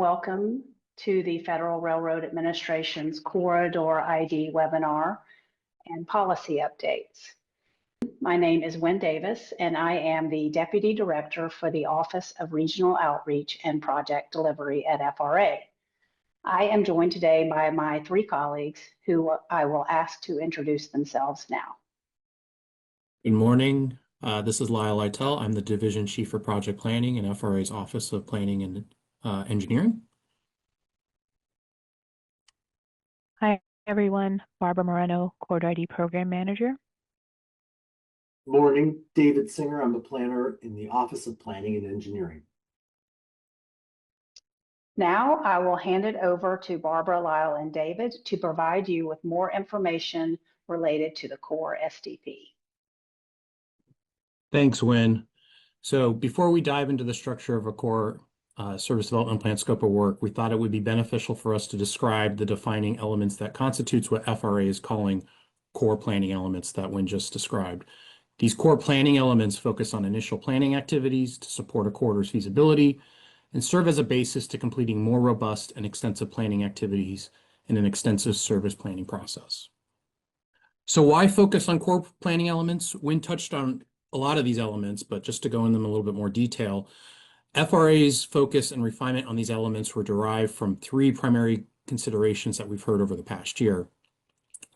Welcome to the Federal Railroad Administration's Corridor ID webinar and policy updates. My name is Wynn Davis, and I am the Deputy Director for the Office of Regional Outreach and Project Delivery at FRA. I am joined today by my three colleagues who I will ask to introduce themselves now. Good morning. This is Lyle Lytle. I'm the Division Chief for Project Planning in FRA's Office of Planning and Engineering. Hi, everyone. Barbara Moreno, Corridor ID Program Manager. Morning, David Singer. I'm the planner in the Office of Planning and Engineering. Now I will hand it over to Barbara, Lyle, and David to provide you with more information related to the core SDP. Thanks, Wynn. So before we dive into the structure of a core service development plan scope of work, we thought it would be beneficial for us to describe the defining elements that constitutes what FRA is calling core planning elements that Wynn just described. These core planning elements focus on initial planning activities to support a corridor's feasibility and serve as a basis to completing more robust and extensive planning activities in an extensive service planning process. So why focus on core planning elements? Wynn touched on a lot of these elements, but just to go in them a little bit more detail, FRA's focus and refinement on these elements were derived from three primary considerations that we've heard over the past year.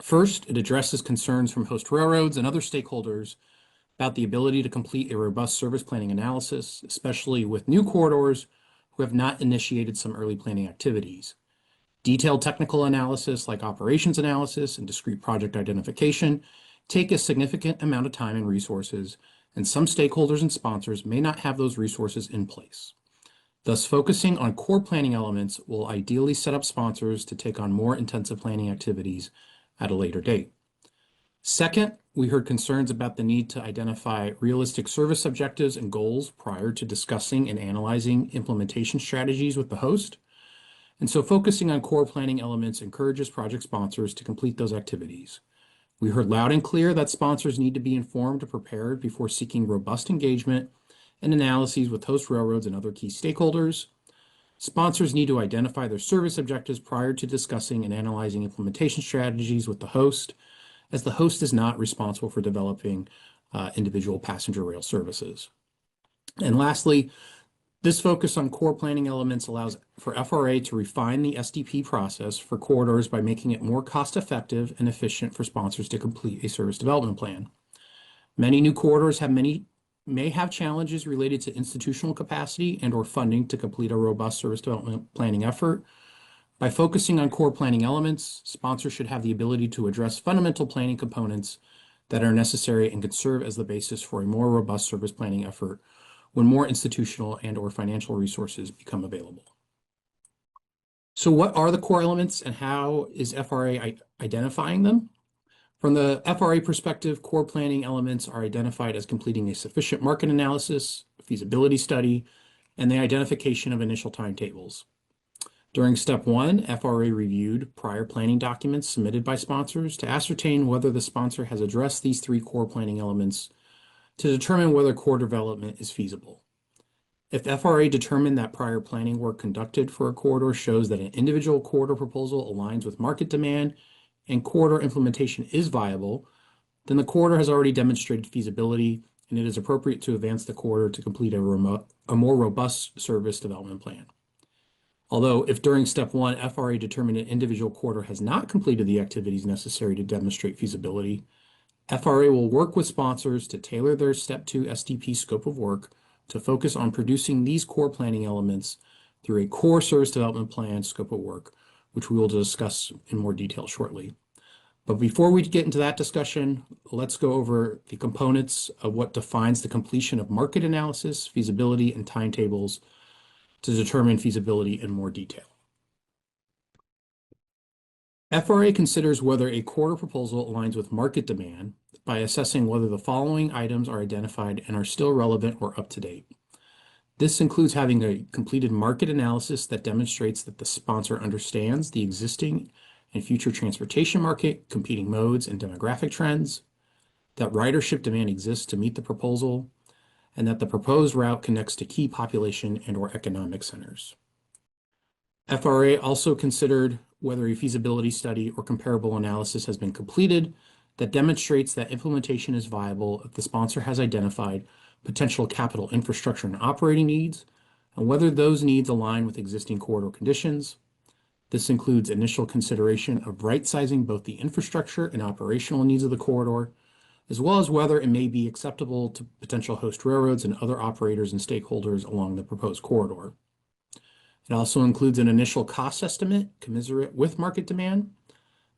First, it addresses concerns from host railroads and other stakeholders about the ability to complete a robust service planning analysis, especially with new corridors who have not initiated some early planning activities. Detailed technical analysis like operations analysis and discrete project identification take a significant amount of time and resources, and some stakeholders and sponsors may not have those resources in place. Thus, focusing on core planning elements will ideally set up sponsors to take on more intensive planning activities at a later date. Second, we heard concerns about the need to identify realistic service objectives and goals prior to discussing and analyzing implementation strategies with the host. And so focusing on core planning elements encourages project sponsors to complete those activities. We heard loud and clear that sponsors need to be informed and prepared before seeking robust engagement and analyses with host railroads and other key stakeholders. Sponsors need to identify their service objectives prior to discussing and analyzing implementation strategies with the host, as the host is not responsible for developing individual passenger rail services. And lastly, this focus on core planning elements allows for FRA to refine the SDP process for corridors by making it more cost-effective and efficient for sponsors to complete a service development plan. Many new corridors may have challenges related to institutional capacity and or funding to complete a robust service development planning effort. By focusing on core planning elements, sponsors should have the ability to address fundamental planning components that are necessary and could serve as the basis for a more robust service planning effort when more institutional and or financial resources become available. So what are the core elements and how is FRA identifying them? From the FRA perspective, core planning elements are identified as completing a sufficient market analysis, feasibility study, and the identification of initial timetables. During step one, FRA reviewed prior planning documents submitted by sponsors to ascertain whether the sponsor has addressed these three core planning elements to determine whether core development is feasible. If FRA determined that prior planning work conducted for a corridor shows that an individual corridor proposal aligns with market demand and corridor implementation is viable, then the corridor has already demonstrated feasibility and it is appropriate to advance the corridor to complete a more robust service development plan. Although if during step one, FRA determined an individual corridor has not completed the activities necessary to demonstrate feasibility, FRA will work with sponsors to tailor their Step 2 SDP scope of work to focus on producing these core planning elements through a core service development plan scope of work, which we will discuss in more detail shortly. But before we get into that discussion, let's go over the components of what defines the completion of market analysis, feasibility, and timetables to determine feasibility in more detail. FRA considers whether a corridor proposal aligns with market demand by assessing whether the following items are identified and are still relevant or up to date. This includes having a completed market analysis that demonstrates that the sponsor understands the existing and future transportation market, competing modes, and demographic trends, that ridership demand exists to meet the proposal, and that the proposed route connects to key population and/or economic centers. FRA also considered whether a feasibility study or comparable analysis has been completed that demonstrates that implementation is viable if the sponsor has identified potential capital infrastructure and operating needs, and whether those needs align with existing corridor conditions. This includes initial consideration of right-sizing both the infrastructure and operational needs of the corridor, as well as whether it may be acceptable to potential host railroads and other operators and stakeholders along the proposed corridor. It also includes an initial cost estimate commensurate with market demand.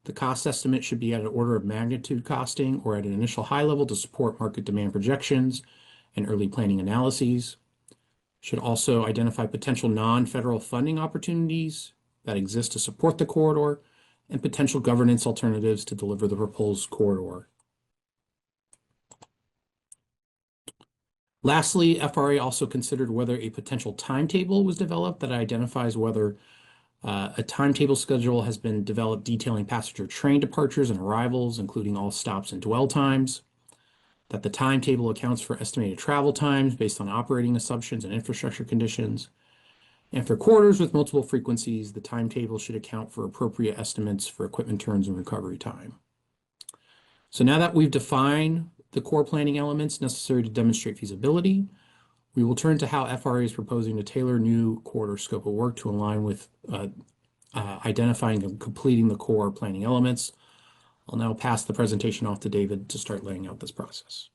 The cost estimate should be at an order of magnitude costing or at an initial high level to support market demand projections and early planning analyses. Should also identify potential non-federal funding opportunities that exist to support the corridor and potential governance alternatives to deliver the proposed corridor. Lastly, FRA also considered whether a potential timetable was developed that identifies whether a timetable schedule has been developed detailing passenger train departures and arrivals, including all stops and dwell times, that the timetable accounts for estimated travel times based on operating assumptions and infrastructure conditions. And for corridors with multiple frequencies, the timetable should account for appropriate estimates for equipment turns and recovery time. So now that we've defined the core planning elements necessary to demonstrate feasibility, we will turn to how FRA is proposing to tailor new corridor scope of work to align with identifying and completing the core planning elements. I'll now pass the presentation off to David to start laying out this process.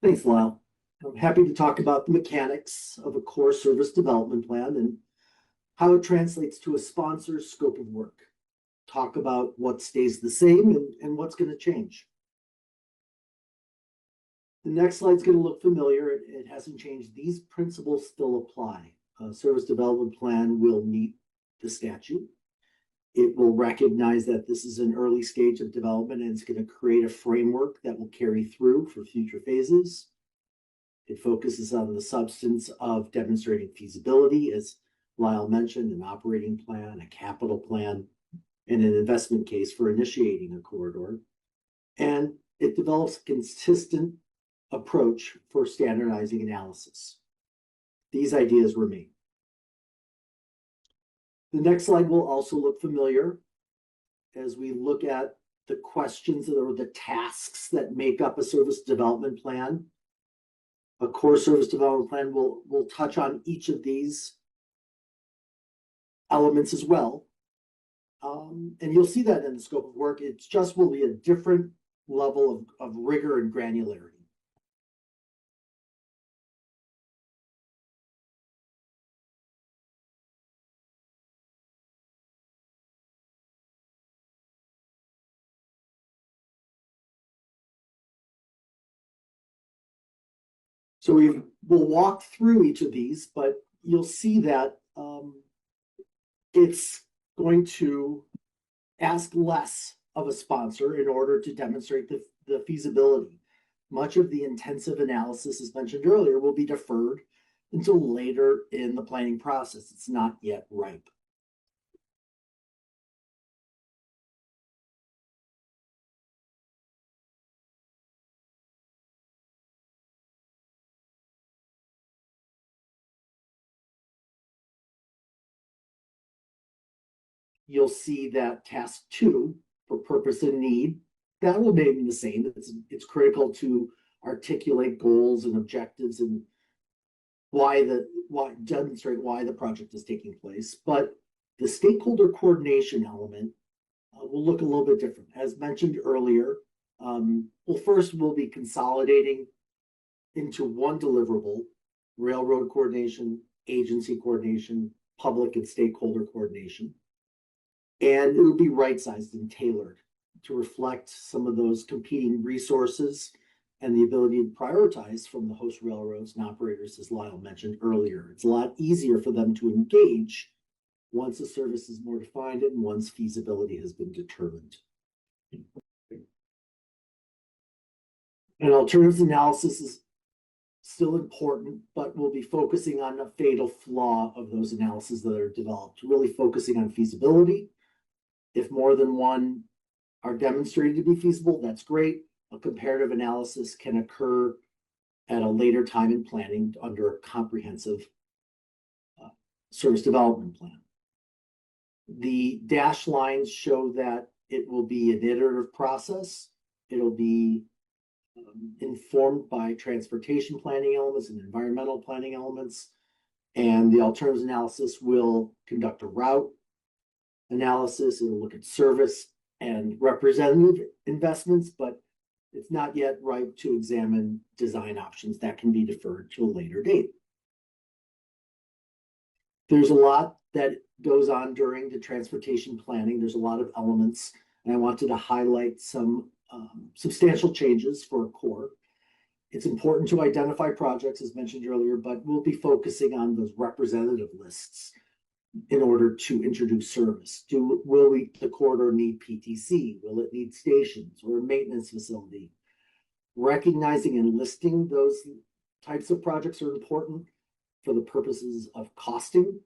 Thanks, Lyle. I'm happy to talk about the mechanics of a core service development plan and how it translates to a sponsor's scope of work. Talk about what stays the same and what's going to change. The next slide is going to look familiar. It hasn't changed. These principles still apply. A service development plan will meet the statute. It will recognize that this is an early stage of development and it's going to create a framework that will carry through for future phases. It focuses on the substance of demonstrating feasibility, as Lyle mentioned, an operating plan, a capital plan, and an investment case for initiating a corridor. And it develops a consistent approach for standardizing analysis. These ideas remain. The next slide will also look familiar as we look at the questions or the tasks that make up a service development plan. A core service development plan will touch on each of these elements as well. And you'll see that in the scope of work. It just will be a different level of rigor and granularity. So we'll walk through each of these, but you'll see that it's going to ask less of a sponsor in order to demonstrate the feasibility. Much of the intensive analysis, as mentioned earlier, will be deferred until later in the planning process. It's not yet ripe. You'll see that task 2, for purpose and need, that will remain the same. It's critical to articulate goals and objectives and demonstrate why the project is taking place. But the stakeholder coordination element will look a little bit different. As mentioned earlier, first we'll be consolidating into one deliverable: railroad coordination, agency coordination, public and stakeholder coordination. And it will be right-sized and tailored to reflect some of those competing resources and the ability to prioritize from the host railroads and operators, as Lyle mentioned earlier. It's a lot easier for them to engage once the service is more defined and once feasibility has been determined. And alternatives analysis is still important, but we'll be focusing on the fatal flaw of those analyses that are developed, really focusing on feasibility. If more than one are demonstrated to be feasible, that's great. A comparative analysis can occur at a later time in planning under a comprehensive service development plan. The dashed lines show that it will be an iterative process. It'll be informed by transportation planning elements and environmental planning elements. And the alternatives analysis will conduct a route analysis. It'll look at service and representative investments, but it's not yet ripe to examine design options that can be deferred to a later date. There's a lot that goes on during the transportation planning. There's a lot of elements, and I wanted to highlight some substantial changes for core. It's important to identify projects, as mentioned earlier, but we'll be focusing on those representative lists in order to introduce service. Will the corridor need PTC? Will it need stations or a maintenance facility? Recognizing and listing those types of projects are important for the purposes of costing,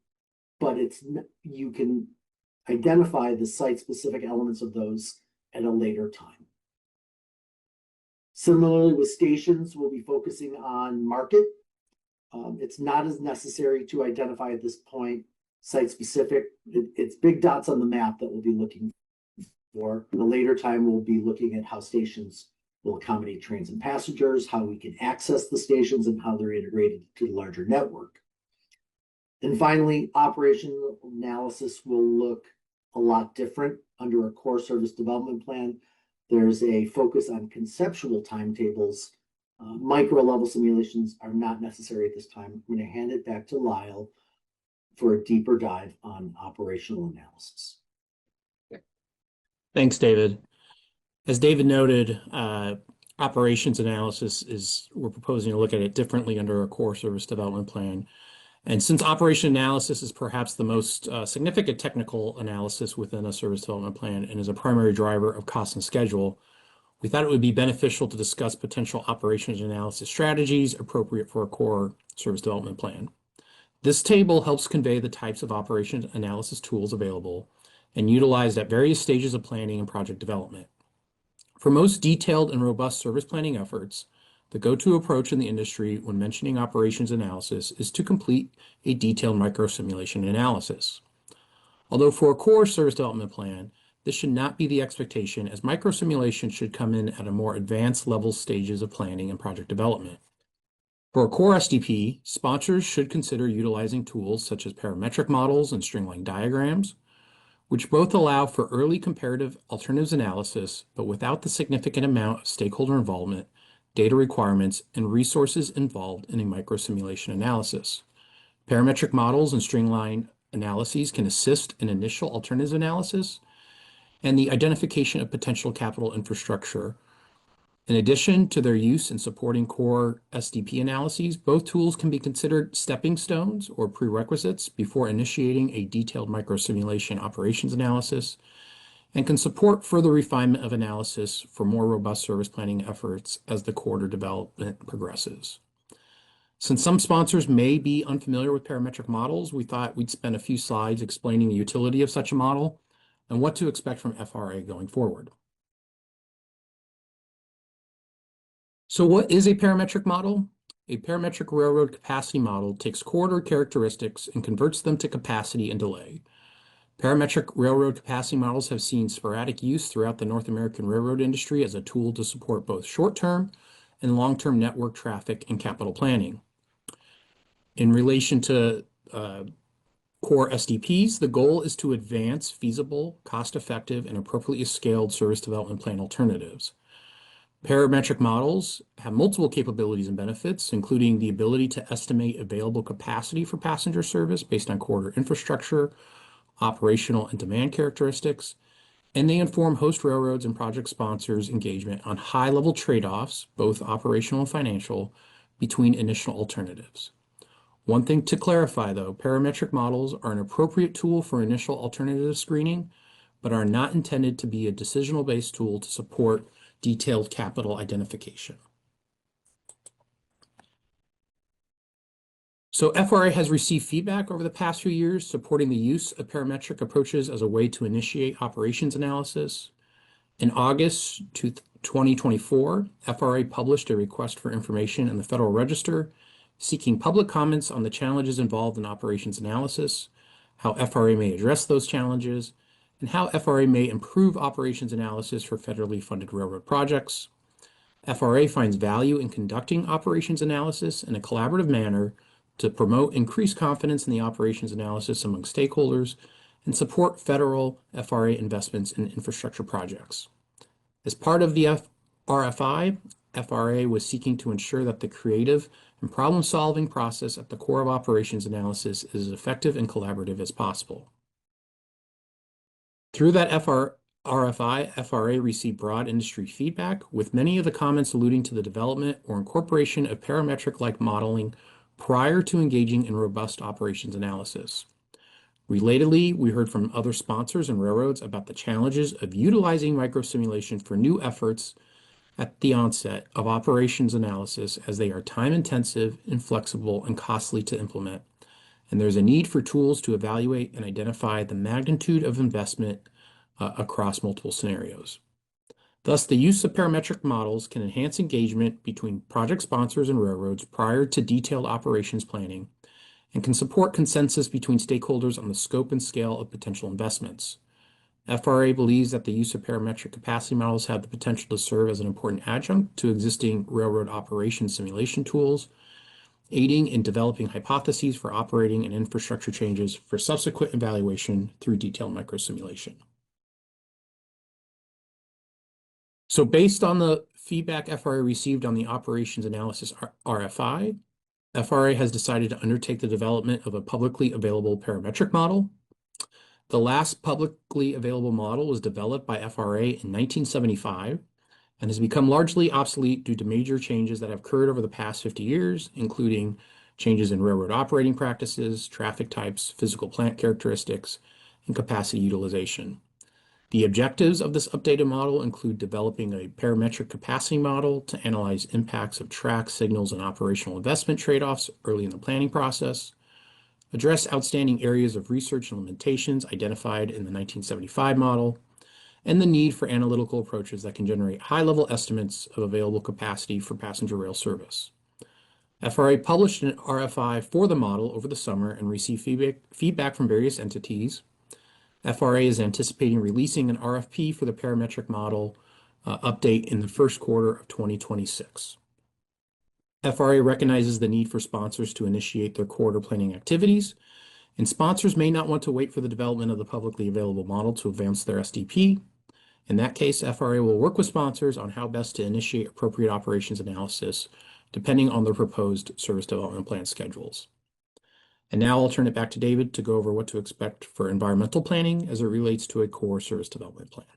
but you can identify the site-specific elements of those at a later time. Similarly, with stations, we'll be focusing on market. It's not as necessary to identify at this point site-specific. It's big dots on the map that we'll be looking for. At a later time, we'll be looking at how stations will accommodate trains and passengers, how we can access the stations, and how they're integrated to the larger network. And finally, operational analysis will look a lot different under a core service development plan. There's a focus on conceptual timetables. Micro level simulations are not necessary at this time. I'm going to hand it back to Lyle for a deeper dive on operational analysis. Thanks, David. As David noted, operations analysis we're proposing to look at it differently under a core service development plan. And since operation analysis is perhaps the most significant technical analysis within a service development plan and is a primary driver of cost and schedule, we thought it would be beneficial to discuss potential operations analysis strategies appropriate for a core service development plan. This table helps convey the types of operations analysis tools available and utilized at various stages of planning and project development. For most detailed and robust service planning efforts, the go-to approach in the industry when mentioning operations analysis is to complete a detailed microsimulation analysis. Although for a core service development plan, this should not be the expectation, as microsimulation should come in at a more advanced level stages of planning and project development. For a core SDP, sponsors should consider utilizing tools such as parametric models and stringline diagrams, which both allow for early comparative alternatives analysis, but without the significant amount of stakeholder involvement, data requirements, and resources involved in a microsimulation analysis. Parametric models and stringline analyses can assist in initial alternatives analysis and the identification of potential capital infrastructure. In addition to their use in supporting core SDP analyses, both tools can be considered stepping stones or prerequisites before initiating a detailed microsimulation operations analysis, and can support further refinement of analysis for more robust service planning efforts as the corridor development progresses. Since some sponsors may be unfamiliar with parametric models, we thought we'd spend a few slides explaining the utility of such a model and what to expect from FRA going forward. So what is a parametric model? A parametric railroad capacity model takes corridor characteristics and converts them to capacity and delay. Parametric railroad capacity models have seen sporadic use throughout the North American railroad industry as a tool to support both short-term and long-term network traffic and capital planning. In relation to core SDPs, the goal is to advance feasible, cost-effective, and appropriately scaled service development plan alternatives. Parametric models have multiple capabilities and benefits, including the ability to estimate available capacity for passenger service based on corridor infrastructure, operational and demand characteristics, and they inform host railroads and project sponsors' engagement on high-level trade-offs, both operational and financial, between initial alternatives. One thing to clarify, though, parametric models are an appropriate tool for initial alternative screening, but are not intended to be a decisional-based tool to support detailed capital identification. So FRA has received feedback over the past few years supporting the use of parametric approaches as a way to initiate operations analysis. In August 2024, FRA published a request for information in the Federal Register seeking public comments on the challenges involved in operations analysis, how FRA may address those challenges, and how FRA may improve operations analysis for federally funded railroad projects. FRA finds value in conducting operations analysis in a collaborative manner to promote increased confidence in the operations analysis among stakeholders and support federal FRA investments in infrastructure projects. As part of the RFI, FRA was seeking to ensure that the creative and problem-solving process at the core of operations analysis is as effective and collaborative as possible. Through that RFI, FRA received broad industry feedback, with many of the comments alluding to the development or incorporation of parametric-like modeling prior to engaging in robust operations analysis. Relatedly, we heard from other sponsors and railroads about the challenges of utilizing microsimulation for new efforts at the onset of operations analysis, as they are time-intensive, inflexible, and costly to implement. And there's a need for tools to evaluate and identify the magnitude of investment across multiple scenarios. Thus, the use of parametric models can enhance engagement between project sponsors and railroads prior to detailed operations planning, and can support consensus between stakeholders on the scope and scale of potential investments. FRA believes that the use of parametric capacity models have the potential to serve as an important adjunct to existing railroad operations simulation tools, aiding in developing hypotheses for operating and infrastructure changes for subsequent evaluation through detailed microsimulation. So based on the feedback FRA received on the operations analysis RFI, FRA has decided to undertake the development of a publicly available parametric model. The last publicly available model was developed by FRA in 1975 and has become largely obsolete due to major changes that have occurred over the past 50 years, including changes in railroad operating practices, traffic types, physical plant characteristics, and capacity utilization. The objectives of this updated model include developing a parametric capacity model to analyze impacts of track, signals, and operational investment trade-offs early in the planning process, address outstanding areas of research and limitations identified in the 1975 model, and the need for analytical approaches that can generate high-level estimates of available capacity for passenger rail service. FRA published an RFI for the model over the summer and received feedback from various entities. FRA is anticipating releasing an RFP for the parametric model update in the first quarter of 2026. FRA recognizes the need for sponsors to initiate their corridor planning activities, and sponsors may not want to wait for the development of the publicly available model to advance their SDP. In that case, FRA will work with sponsors on how best to initiate appropriate operations analysis, depending on their proposed service development plan schedules. And now I'll turn it back to David to go over what to expect for environmental planning as it relates to a core service development plan.